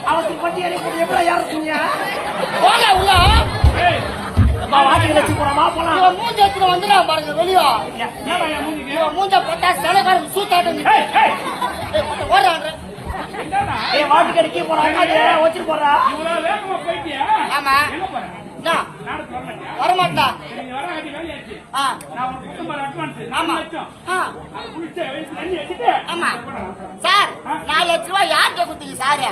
அவருக்கு பட்டி எப்படி யாருங்க மூஞ்சத்துல வந்து நான் பாருங்க வெளியோ மூஞ்ச பட்டா சிலகாரம் சூத்தாட்டம் ஓடுறாங்க வாட்டு கடிக்க போறாங்க வச்சுட்டு போறா ஆமா வரமாட்டா ஆமா ஆமா சார் 4 லட்சம் ரூபாய் யார்கிட்ட கொடுத்தீங்க சார்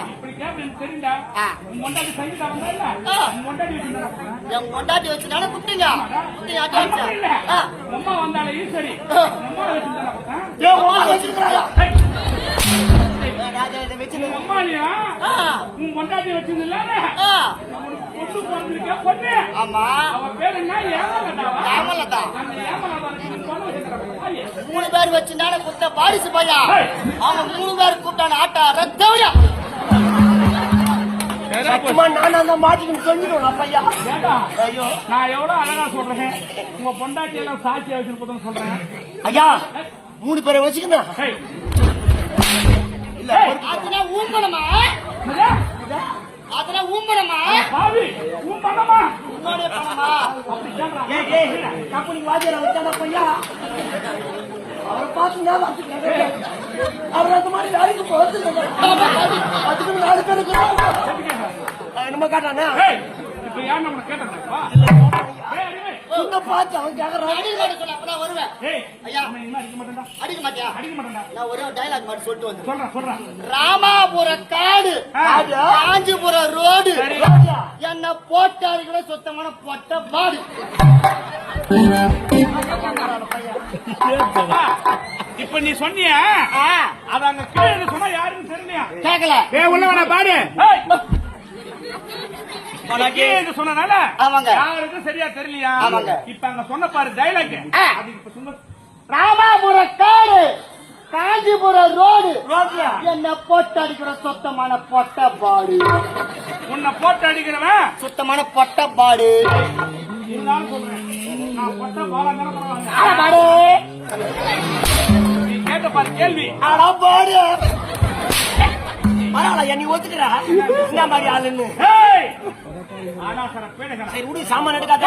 என் கொண்டாட்டி வச்சுனால குட்டிங்க ஆமா 3 பேர் வச்சுனால குத்த பாரிசு பையா அவங்க 3 பேர் கூப்பிட்டான ஆட்டா ரத்தவயா நான் அந்த மாட்டின்னு சொல்லிடுவேன் பையா. ஐயோ நான் எவ்வளவு அழகா சொல்றேன் உங்க பொண்டாட்டி எல்லாம் சாட்சியா வச்சிருப்பதுன்னு சொல்றேன் ஐயா 3 பேரை வச்சுக்கணும் இல்ல அதெல்லாம் ஊம்பணுமா அதெல்லாம் ஊம்பணுமா பாவி ஊம்பணுமா ஊம்பனே பண்ணமா ஏய் கம்பெனி வாஜியர வச்சாடா பையா அவரை பாத்துங்க அவர் அந்த மாதிரி வேலைக்கு போறது அதுக்கு 4 பேருக்கு என்னமா காட்டானே இப்ப யார் நம்ம கேட்டா உன்ன பார்த்து அவன் கேக்குறான் அப்ப வருவேன் ஐயா அடிக்க மாட்டியா நான் ஒரே டயலாக் மட்டும் சொல்லிட்டு வந்து சொல்றேன் ராமாபுர காடு காஞ்சிபுரம் ரோடு என்ன போட்டாருக்கிற சுத்தமான பொட்ட பாடு இப்ப நீ சொன்னியா அது அங்க கீழே சொன்னா யாருன்னு தெரியலையா கேட்கல உள்ள வேணா பாடு சொன்னனால யாருக்கும் சரியா தெரியலையா இப்ப அங்க சொன்ன பாரு டைலாக் ராமாபுர காடு காஞ்சிபுரம் ரோடு என்ன போட்டு அடிக்கிற சுத்தமான பொட்ட பாடு உன்னை போட்டு அடிக்கிறவன் சுத்தமான பொட்ட பாடு கேட்ட பாரு கேள்வி பாடு பரவாயில்ல நீ ஒத்துக்கிறா இந்த மாதிரி ஆளுன்னு சாமான் எடுக்காத